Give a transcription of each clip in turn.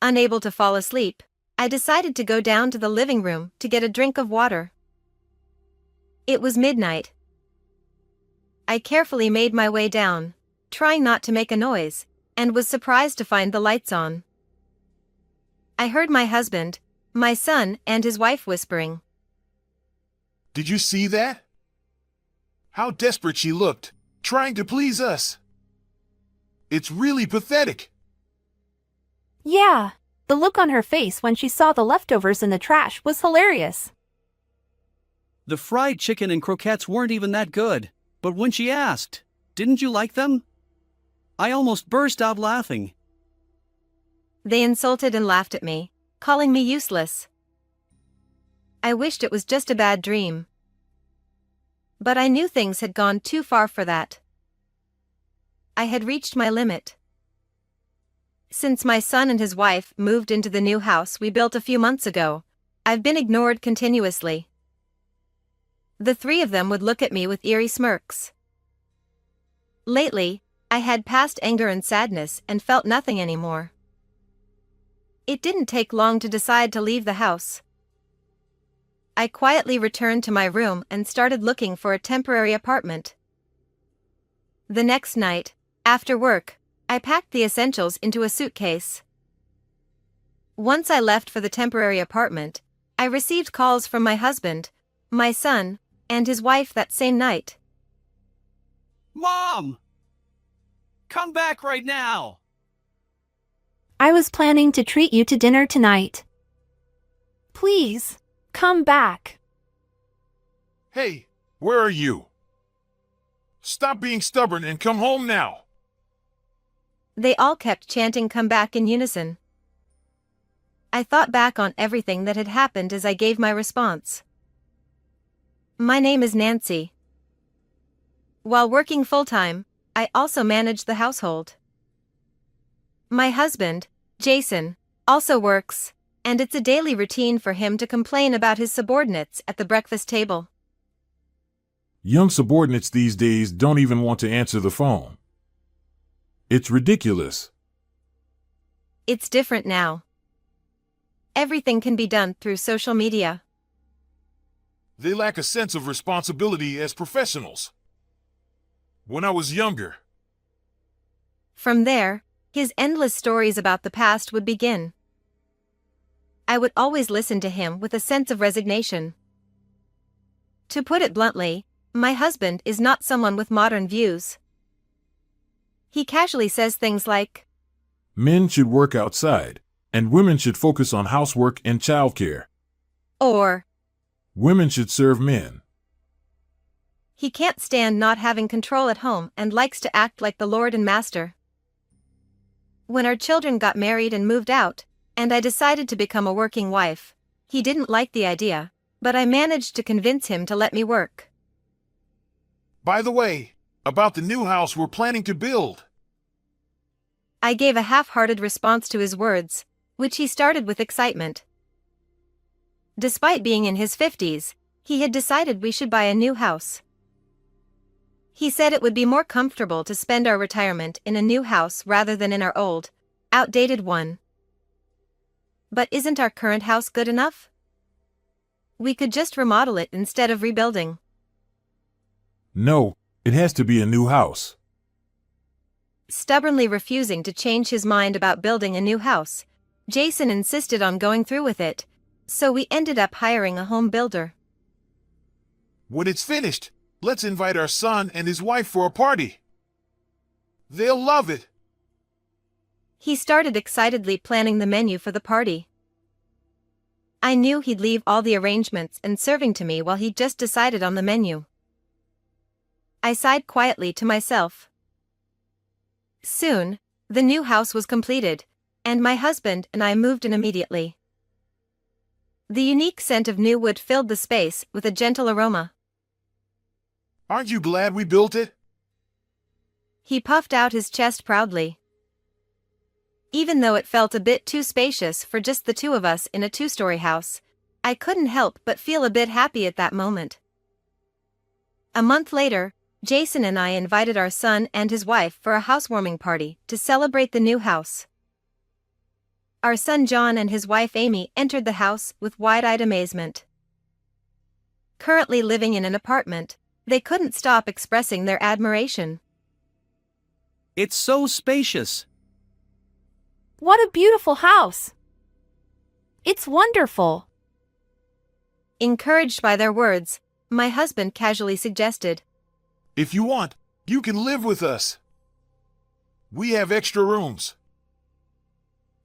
Unable to fall asleep, I decided to go down to the living room to get a drink of water. It was midnight. I carefully made my way down, trying not to make a noise, and was surprised to find the lights on. I heard my husband, my son, and his wife whispering. Did you see that? How desperate she looked, trying to please us. It's really pathetic. Yeah, the look on her face when she saw the leftovers in the trash was hilarious. The fried chicken and croquettes weren't even that good, but when she asked, "Didn't you like them?" I almost burst out laughing. They insulted and laughed at me, calling me useless. I wished it was just a bad dream. But I knew things had gone too far for that. I had reached my limit. Since my son and his wife moved into the new house we built a few months ago, I've been ignored continuously. The three of them would look at me with eerie smirks. Lately, I had past anger and sadness and felt nothing anymore. It didn't take long to decide to leave the house. I quietly returned to my room and started looking for a temporary apartment. The next night, after work, I packed the essentials into a suitcase. Once I left for the temporary apartment, I received calls from my husband, my son, and his wife that same night. Mom! Come back right now! I was planning to treat you to dinner tonight. Please, come back. Hey, where are you? Stop being stubborn and come home now. They all kept chanting "come back" in unison. I thought back on everything that had happened as I gave my response. My name is Nancy. While working full-time, I also manage the household. My husband, Jason, also works, and it's a daily routine for him to complain about his subordinates at the breakfast table. Young subordinates these days don't even want to answer the phone. It's ridiculous. It's different now. Everything can be done through social media. They lack a sense of responsibility as professionals. When I was younger. From there, his endless stories about the past would begin. I would always listen to him with a sense of resignation. To put it bluntly, my husband is not someone with modern views. He casually says things like, Men should work outside, and women should focus on housework and childcare. or, Women should serve men. he can't stand not having control at home and likes to act like the Lord and Master. When our children got married and moved out, and I decided to become a working wife, he didn't like the idea, but I managed to convince him to let me work. By the way, about the new house we're planning to build. I gave a half-hearted response to his words, which he started with excitement. Despite being in his 50s, he had decided we should buy a new house. He said it would be more comfortable to spend our retirement in a new house rather than in our old, outdated one. But isn't our current house good enough? We could just remodel it instead of rebuilding. No, it has to be a new house. Stubbornly refusing to change his mind about building a new house, Jason insisted on going through with it, so we ended up hiring a home builder. When it's finished, let's invite our son and his wife for a party. They'll love it. He started excitedly planning the menu for the party. I knew he'd leave all the arrangements and serving to me while he just decided on the menu. I sighed quietly to myself. Soon, the new house was completed, and my husband and I moved in immediately. The unique scent of new wood filled the space with a gentle aroma. Aren't you glad we built it? He puffed out his chest proudly. Even though it felt a bit too spacious for just the two of us in a two-story house, I couldn't help but feel a bit happy at that moment. A month later, Jason and I invited our son and his wife for a housewarming party to celebrate the new house. our son John and his wife Amy entered the house with wide-eyed amazement. Currently living in an apartment, they couldn't stop expressing their admiration. It's so spacious. What a beautiful house! It's wonderful. Encouraged by their words, my husband casually suggested, If you want, you can live with us. We have extra rooms.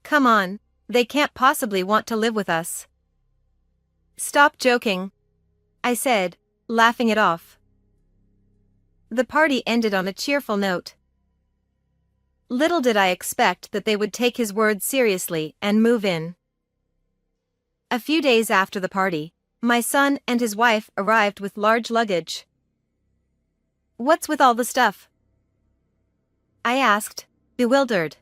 "Come on, they can't possibly want to live with us." "Stop joking," I said, laughing it off. The party ended on a cheerful note. Little did I expect that they would take his words seriously and move in. A few days after the party, my son and his wife arrived with large luggage. "What's with all the stuff?" I asked, bewildered.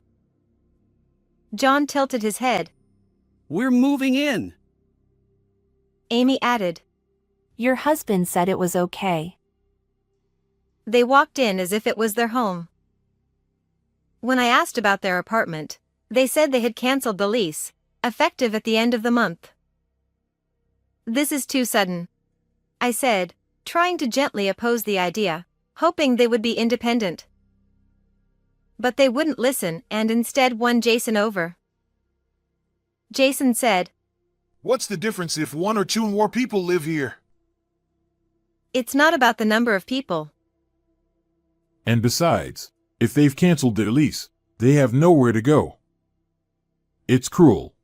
John tilted his head. We're moving in. Amy added. Your husband said it was okay. They walked in as if it was their home. When I asked about their apartment, they said they had canceled the lease, effective at the end of the month. "This is too sudden," I said, trying to gently oppose the idea, hoping they would be independent. But they wouldn't listen and instead won Jason over. Jason said, What's the difference if one or two more people live here? "It's not about the number of people." And besides, if they've canceled their lease, they have nowhere to go. It's cruel.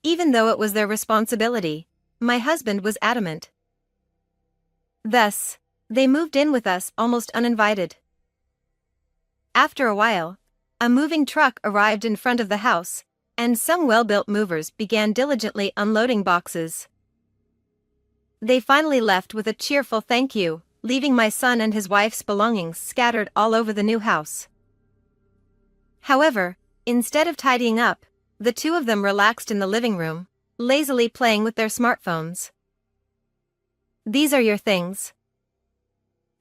Even though it was their responsibility, my husband was adamant. Thus, they moved in with us almost uninvited. After a while, a moving truck arrived in front of the house, and some well-built movers began diligently unloading boxes. They finally left with a cheerful thank you, leaving my son and his wife's belongings scattered all over the new house. However, instead of tidying up, the two of them relaxed in the living room, lazily playing with their smartphones. "These are your things.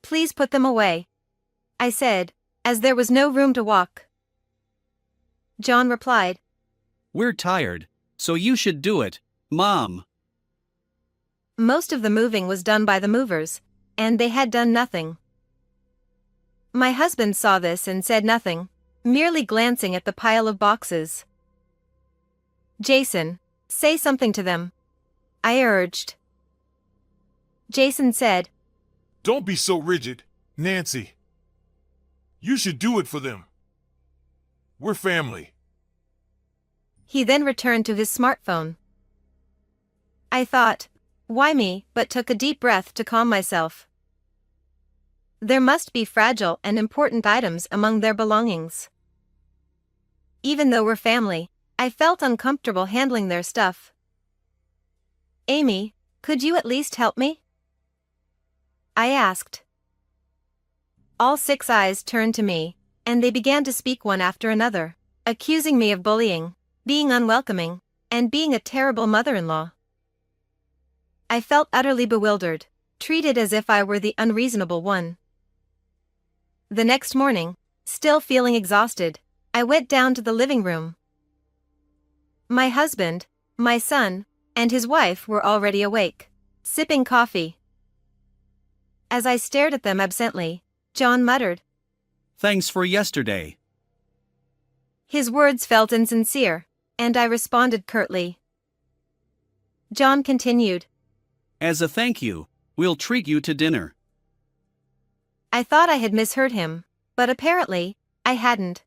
Please put them away," I said, as there was no room to walk. John replied, We're tired, so you should do it, Mom. Most of the moving was done by the movers, and they had done nothing. My husband saw this and said nothing, merely glancing at the pile of boxes. "Jason, say something to them," I urged. Jason said, Don't be so rigid, Nancy. You should do it for them. We're family. He then returned to his smartphone. I thought, why me, but took a deep breath to calm myself. There must be fragile and important items among their belongings. Even though we're family, I felt uncomfortable handling their stuff. "Amy, could you at least help me?" I asked. All 6 eyes turned to me, and they began to speak one after another, accusing me of bullying, being unwelcoming, and being a terrible mother-in-law. I felt utterly bewildered, treated as if I were the unreasonable one. The next morning, still feeling exhausted, I went down to the living room. My husband, my son, and his wife were already awake, sipping coffee. As I stared at them absently, John muttered. Thanks for yesterday. His words felt insincere, and I responded curtly. John continued. As a thank you, we'll treat you to dinner. I thought I had misheard him, but apparently, I hadn't.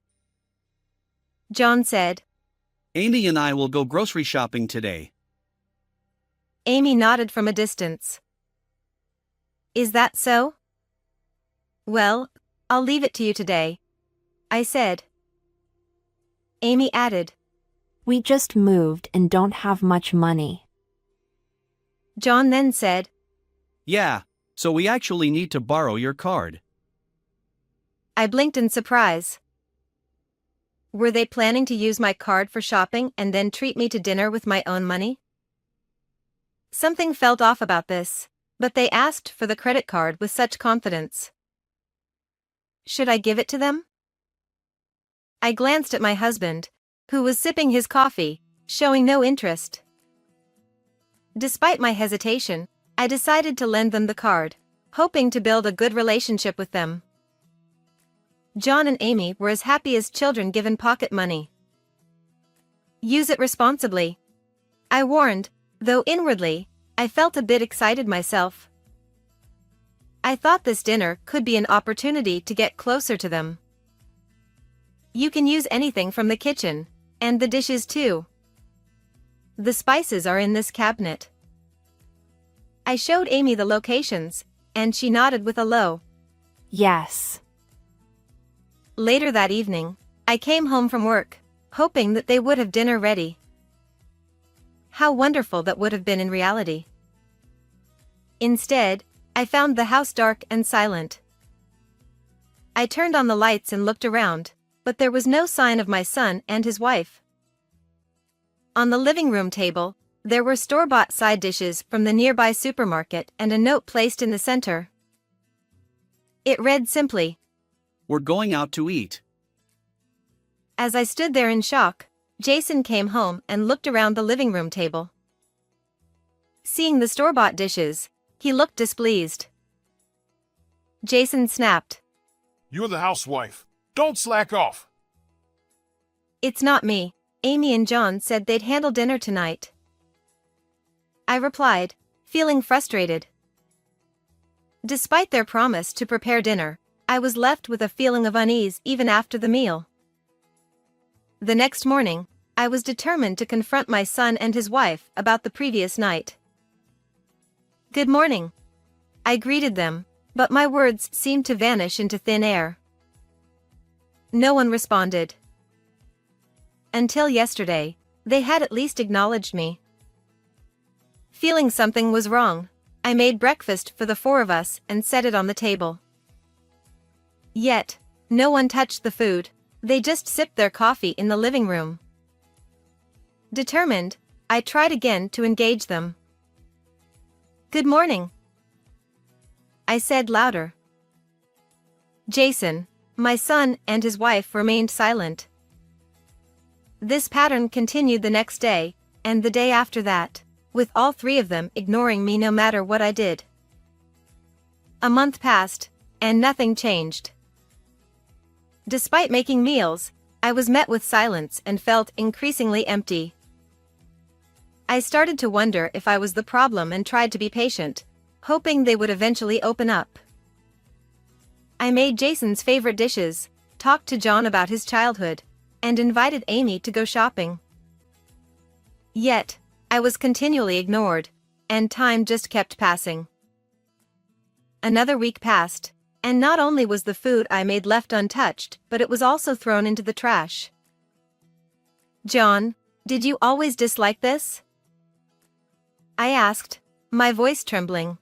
John said. Amy and I will go grocery shopping today. Amy nodded from a distance. Is that so? Well, I'll leave it to you today, I said. Amy added. We just moved and don't have much money. John then said. Yeah, so we actually need to borrow your card. I blinked in surprise. Were they planning to use my card for shopping and then treat me to dinner with my own money? Something felt off about this, but they asked for the credit card with such confidence. Should I give it to them? I glanced at my husband, who was sipping his coffee, showing no interest. Despite my hesitation, I decided to lend them the card, hoping to build a good relationship with them. John and Amy were as happy as children given pocket money. Use it responsibly, I warned, though inwardly, I felt a bit excited myself. I thought this dinner could be an opportunity to get closer to them. You can use anything from the kitchen, and the dishes too. The spices are in this cabinet. I showed Amy the locations, and she nodded with a low Yes. Later that evening, I came home from work, hoping that they would have dinner ready. How wonderful that would have been in reality. Instead, I found the house dark and silent. I turned on the lights and looked around, but there was no sign of my son and his wife. On the living room table, there were store-bought side dishes from the nearby supermarket and a note placed in the center. It read simply, "We're going out to eat." As I stood there in shock, Jason came home and looked around the living room table. Seeing the store-bought dishes, he looked displeased. Jason snapped, You're the housewife. Don't slack off. "It's not me. Amy and John said they'd handle dinner tonight," I replied, feeling frustrated. Despite their promise to prepare dinner, I was left with a feeling of unease even after the meal. The next morning, I was determined to confront my son and his wife about the previous night. "Good morning," I greeted them, but my words seemed to vanish into thin air. No one responded. Until yesterday, they had at least acknowledged me. Feeling something was wrong, I made breakfast for the four of us and set it on the table. Yet, no one touched the food, they just sipped their coffee in the living room. Determined, I tried again to engage them. "Good morning," I said louder. Jason, my son and his wife remained silent. This pattern continued the next day, and the day after that, with all three of them ignoring me no matter what I did. A month passed, and nothing changed. Despite making meals, I was met with silence and felt increasingly empty. I started to wonder if I was the problem and tried to be patient, hoping they would eventually open up. I made Jason's favorite dishes, talked to John about his childhood, and invited Amy to go shopping. Yet, I was continually ignored, and time just kept passing. Another week passed, and not only was the food I made left untouched, but it was also thrown into the trash. "John, did you always dislike this?" I asked, my voice trembling.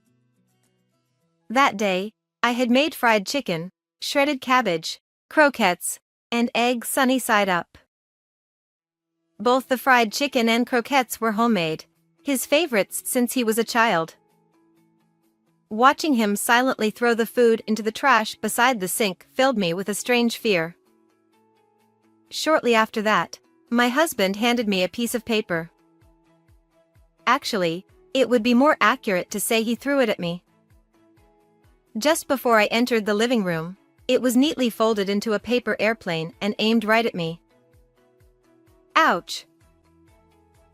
That day, I had made fried chicken, shredded cabbage, croquettes, and eggs sunny side up. Both the fried chicken and croquettes were homemade, his favorites since he was a child. Watching him silently throw the food into the trash beside the sink filled me with a strange fear. Shortly after that, my husband handed me a piece of paper. Actually, it would be more accurate to say he threw it at me. Just before I entered the living room, it was neatly folded into a paper airplane and aimed right at me. Ouch!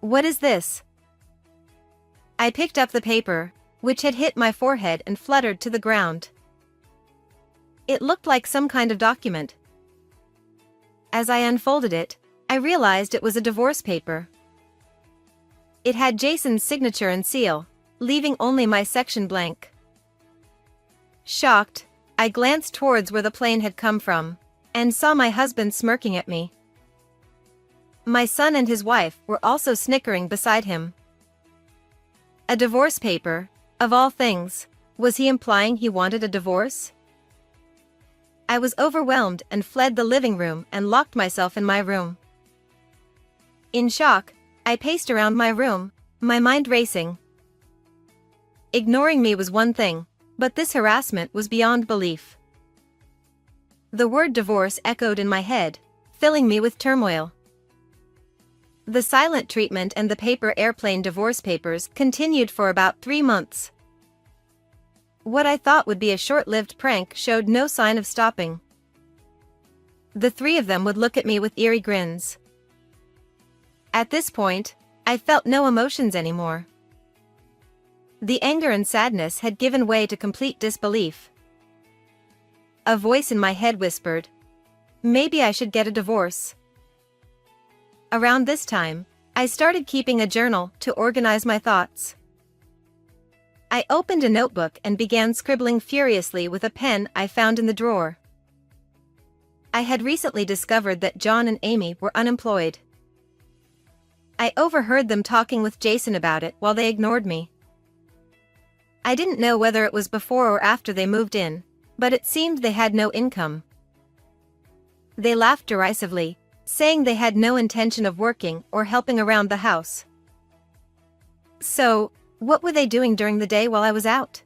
What is this? I picked up the paper, which had hit my forehead and fluttered to the ground. It looked like some kind of document. As I unfolded it, I realized it was a divorce paper. It had Jason's signature and seal, leaving only my section blank. Shocked, I glanced towards where the plane had come from, and saw my husband smirking at me. My son and his wife were also snickering beside him. A divorce paper, of all things, was he implying he wanted a divorce? I was overwhelmed and fled the living room and locked myself in my room. In shock, I paced around my room, my mind racing. Ignoring me was one thing, but this harassment was beyond belief. The word divorce echoed in my head, filling me with turmoil. The silent treatment and the paper airplane divorce papers continued for about 3 months. What I thought would be a short-lived prank showed no sign of stopping. The three of them would look at me with eerie grins. At this point, I felt no emotions anymore. The anger and sadness had given way to complete disbelief. A voice in my head whispered, "Maybe I should get a divorce." Around this time, I started keeping a journal to organize my thoughts. I opened a notebook and began scribbling furiously with a pen I found in the drawer. I had recently discovered that John and Amy were unemployed. I overheard them talking with Jason about it while they ignored me. I didn't know whether it was before or after they moved in, but it seemed they had no income. They laughed derisively, saying they had no intention of working or helping around the house. So, what were they doing during the day while I was out?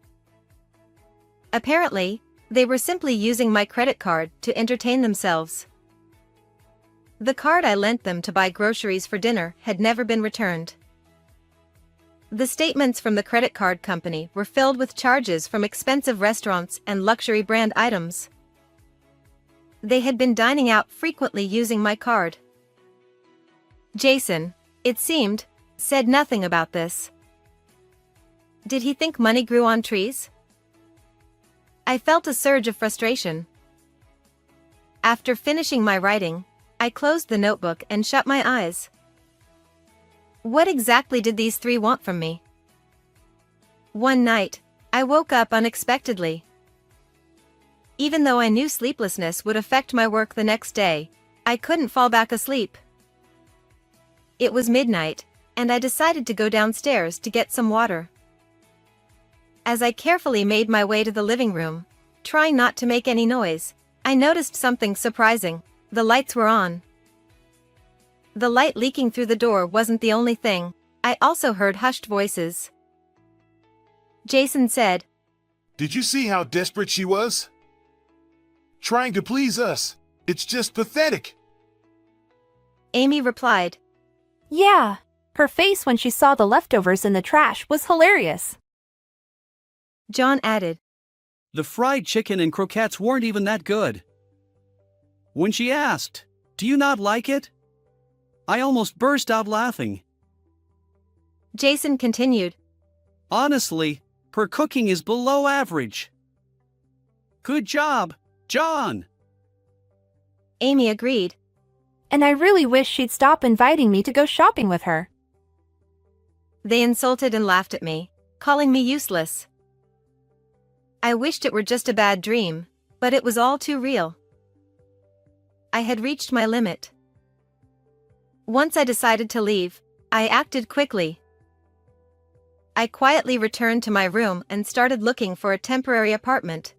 Apparently, they were simply using my credit card to entertain themselves. The card I lent them to buy groceries for dinner had never been returned. The statements from the credit card company were filled with charges from expensive restaurants and luxury brand items. They had been dining out frequently using my card. Jason, it seemed, said nothing about this. Did he think money grew on trees? I felt a surge of frustration. After finishing my writing, I closed the notebook and shut my eyes. What exactly did these three want from me? One night, I woke up unexpectedly. Even though I knew sleeplessness would affect my work the next day, I couldn't fall back asleep. It was midnight, and I decided to go downstairs to get some water. As I carefully made my way to the living room, trying not to make any noise, I noticed something surprising. The lights were on. The light leaking through the door wasn't the only thing. I also heard hushed voices. Jason said, Did you see how desperate she was? Trying to please us. It's just pathetic. Amy replied, Yeah, her face when she saw the leftovers in the trash was hilarious. John added, The fried chicken and croquettes weren't even that good. When she asked, "Do you not like it?" I almost burst out laughing. Jason continued, Honestly, her cooking is below average. Good job, John. Amy agreed. And I really wish she'd stop inviting me to go shopping with her. They insulted and laughed at me, calling me useless. I wished it were just a bad dream, but it was all too real. I had reached my limit. Once I decided to leave, I acted quickly. I quietly returned to my room and started looking for a temporary apartment.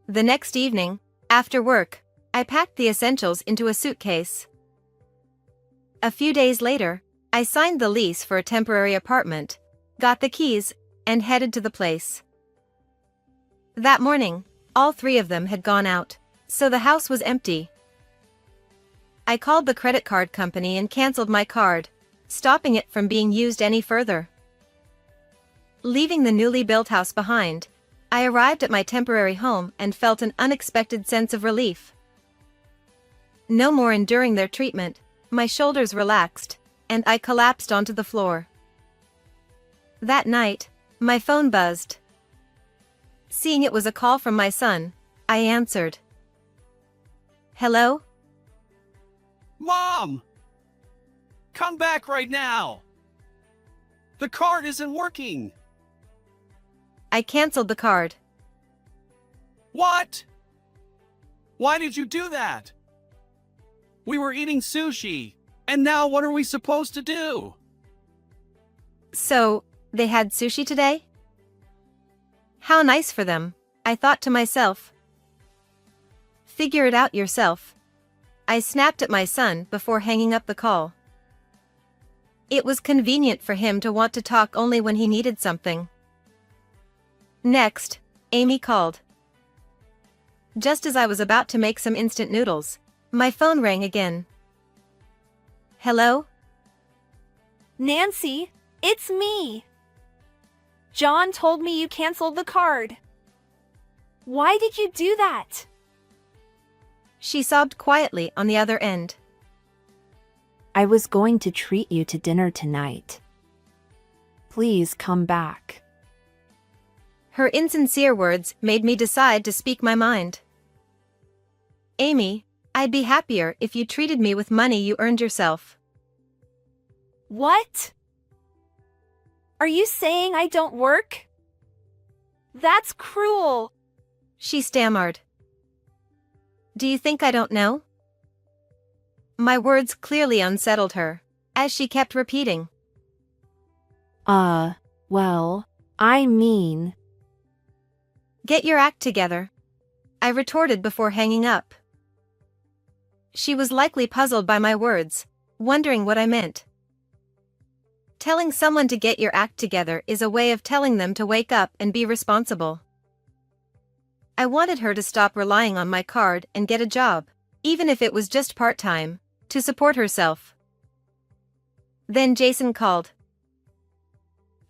The next evening, after work, I packed the essentials into a suitcase. A few days later, I signed the lease for a temporary apartment, got the keys, and headed to the place. That morning, all three of them had gone out, so the house was empty. I called the credit card company and canceled my card, stopping it from being used any further. Leaving the newly built house behind, I arrived at my temporary home and felt an unexpected sense of relief. No more enduring their treatment, my shoulders relaxed, and I collapsed onto the floor. That night, my phone buzzed. Seeing it was a call from my son, I answered. Hello? Mom! Come back right now! The card isn't working! I canceled the card. What? Why did you do that? We were eating sushi, and now what are we supposed to do? So, they had sushi today? How nice for them, I thought to myself. Figure it out yourself. I snapped at my son before hanging up the call. It was convenient for him to want to talk only when he needed something. Next, Amy called. Just as I was about to make some instant noodles, my phone rang again. Hello? Nancy, it's me. John told me you canceled the card. Why did you do that? She sobbed quietly on the other end. I was going to treat you to dinner tonight. Please come back. Her insincere words made me decide to speak my mind. Amy, I'd be happier if you treated me with money you earned yourself. What? Are you saying I don't work? That's cruel. She stammered. Do you think I don't know? My words clearly unsettled her, as she kept repeating. Well, I mean... Get your act together, I retorted before hanging up. She was likely puzzled by my words, wondering what I meant. Telling someone to get your act together is a way of telling them to wake up and be responsible. I wanted her to stop relying on my card and get a job, even if it was just part-time, to support herself. Then Jason called.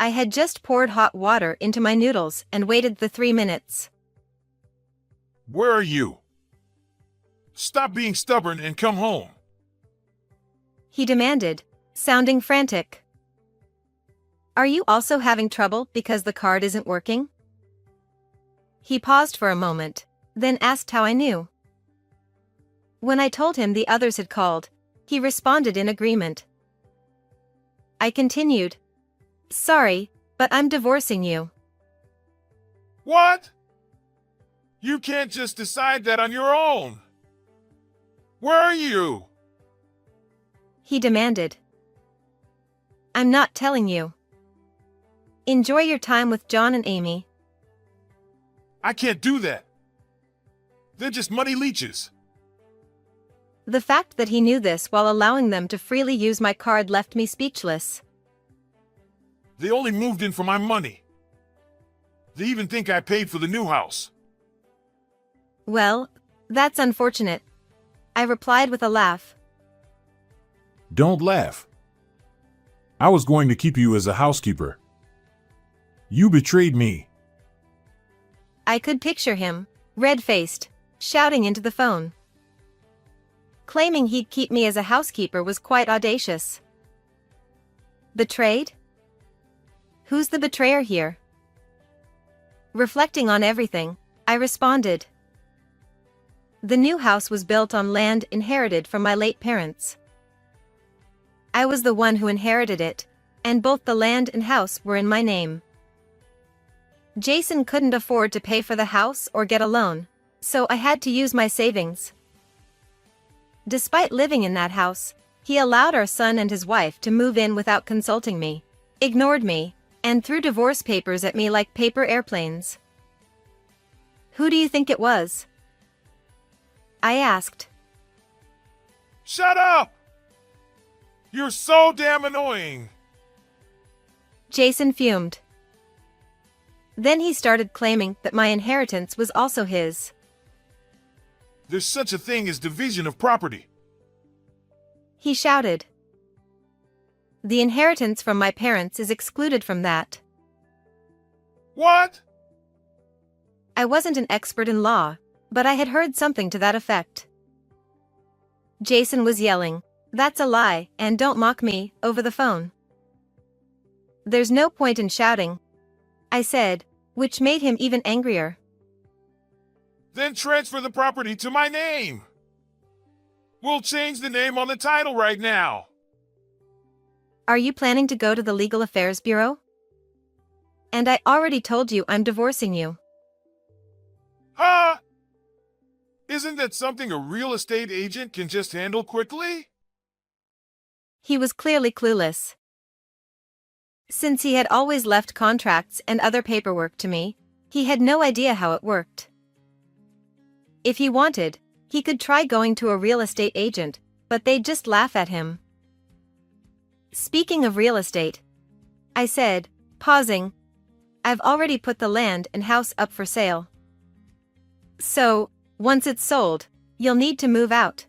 I had just poured hot water into my noodles and waited the 3 minutes. Where are you? Stop being stubborn and come home. He demanded, sounding frantic. Are you also having trouble because the card isn't working? He paused for a moment, then asked how I knew. When I told him the others had called, he responded in agreement. I continued. Sorry, but I'm divorcing you. What? You can't just decide that on your own. Where are you? He demanded. I'm not telling you. Enjoy your time with John and Amy. I can't do that. They're just money leeches. The fact that he knew this while allowing them to freely use my card left me speechless. They only moved in for my money. They even think I paid for the new house. Well, that's unfortunate, I replied with a laugh. Don't laugh. I was going to keep you as a housekeeper. You betrayed me. I could picture him, red-faced, shouting into the phone. Claiming he'd keep me as a housekeeper was quite audacious. Betrayed? Who's the betrayer here? Reflecting on everything, I responded. The new house was built on land inherited from my late parents. I was the one who inherited it, and both the land and house were in my name. Jason couldn't afford to pay for the house or get a loan, so I had to use my savings. Despite living in that house, he allowed our son and his wife to move in without consulting me, ignored me, and threw divorce papers at me like paper airplanes. Who do you think it was? I asked. Shut up! You're so damn annoying. Jason fumed. Then he started claiming that my inheritance was also his. There's such a thing as division of property. He shouted. The inheritance from my parents is excluded from that. What? I wasn't an expert in law, but I had heard something to that effect. Jason was yelling, "That's a lie, and don't mock me," over the phone. There's no point in shouting, I said, which made him even angrier. Then transfer the property to my name. We'll change the name on the title right now. Are you planning to go to the Legal Affairs Bureau? And I already told you I'm divorcing you. Huh? Isn't that something a real estate agent can just handle quickly? He was clearly clueless. Since he had always left contracts and other paperwork to me, he had no idea how it worked. If he wanted, he could try going to a real estate agent, but they'd just laugh at him. Speaking of real estate, I said, pausing, I've already put the land and house up for sale. So, once it's sold, you'll need to move out.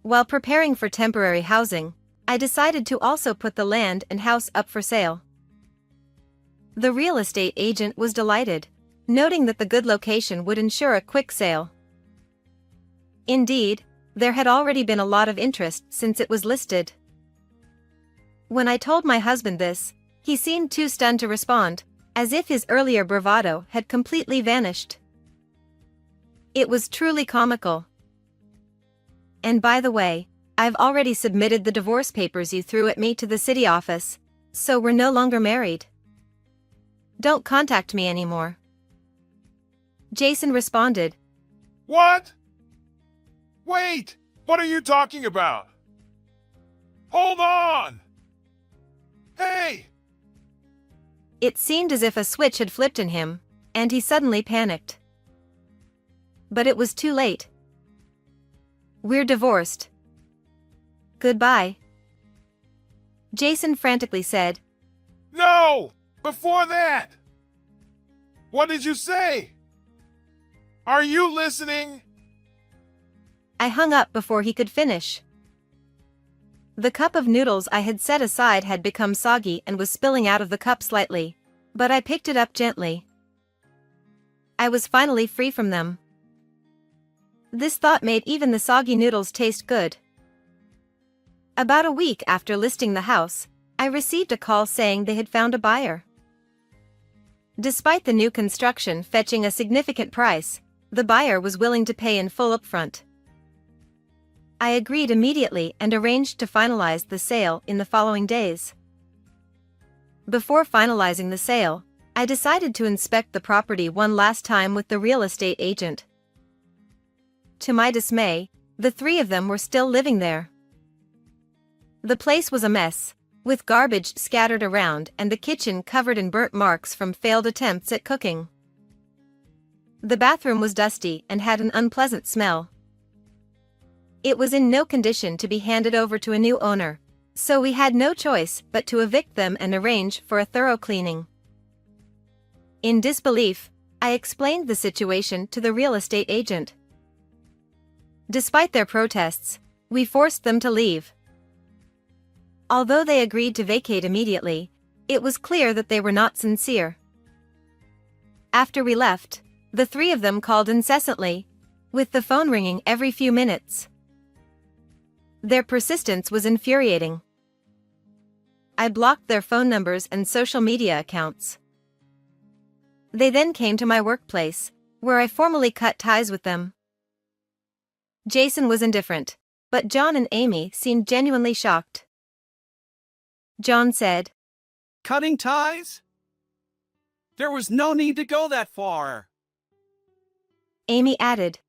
While preparing for temporary housing, I decided to also put the land and house up for sale. The real estate agent was delighted, noting that the good location would ensure a quick sale. Indeed, there had already been a lot of interest since it was listed. When I told my husband this, he seemed too stunned to respond, as if his earlier bravado had completely vanished. It was truly comical. And by the way, I've already submitted the divorce papers you threw at me to the city office, so we're no longer married. Don't contact me anymore. Jason responded. What? Wait! What are you talking about? Hold on! Hey! It seemed as if a switch had flipped in him, and he suddenly panicked. But it was too late. We're divorced. Goodbye. Jason frantically said. No! Before that! What did you say? Are you listening? I hung up before he could finish. The cup of noodles I had set aside had become soggy and was spilling out of the cup slightly, but I picked it up gently. I was finally free from them. This thought made even the soggy noodles taste good. About a week after listing the house, I received a call saying they had found a buyer. Despite the new construction fetching a significant price, the buyer was willing to pay in full upfront. I agreed immediately and arranged to finalize the sale in the following days. Before finalizing the sale, I decided to inspect the property one last time with the real estate agent. To my dismay, the three of them were still living there. The place was a mess, with garbage scattered around and the kitchen covered in burnt marks from failed attempts at cooking. The bathroom was dusty and had an unpleasant smell. It was in no condition to be handed over to a new owner, so we had no choice but to evict them and arrange for a thorough cleaning. In disbelief, I explained the situation to the real estate agent. Despite their protests, we forced them to leave. Although they agreed to vacate immediately, it was clear that they were not sincere. After we left, the three of them called incessantly, with the phone ringing every few minutes. Their persistence was infuriating. I blocked their phone numbers and social media accounts. They then came to my workplace, where I formally cut ties with them. Jason was indifferent, but John and Amy seemed genuinely shocked. John said, Cutting ties? There was no need to go that far. Amy added.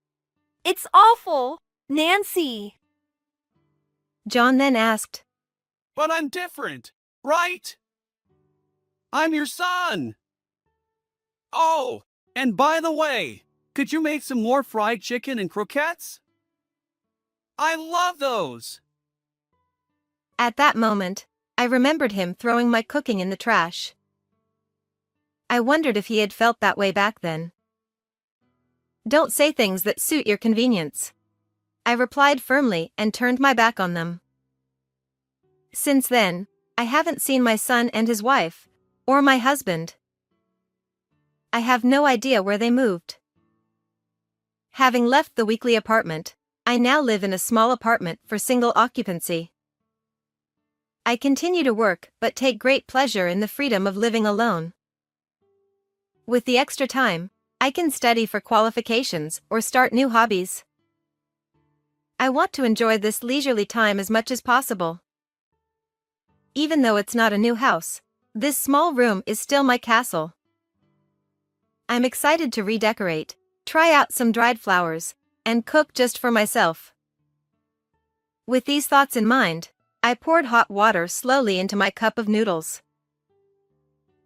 It's awful, Nancy. John then asked, But I'm different, right? I'm your son. Oh, and by the way, could you make some more fried chicken and croquettes? I love those. At that moment, I remembered him throwing my cooking in the trash. I wondered if he had felt that way back then. Don't say things that suit your convenience, I replied firmly and turned my back on them. Since then, I haven't seen my son and his wife, or my husband. I have no idea where they moved. Having left the weekly apartment, I now live in a small apartment for single occupancy. I continue to work but take great pleasure in the freedom of living alone. With the extra time, I can study for qualifications or start new hobbies. I want to enjoy this leisurely time as much as possible. Even though it's not a new house, this small room is still my castle. I'm excited to redecorate, try out some dried flowers, and cook just for myself. With these thoughts in mind, I poured hot water slowly into my cup of noodles.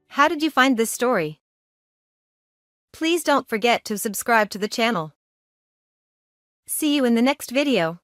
How did you find this story? Please don't forget to subscribe to the channel. See you in the next video.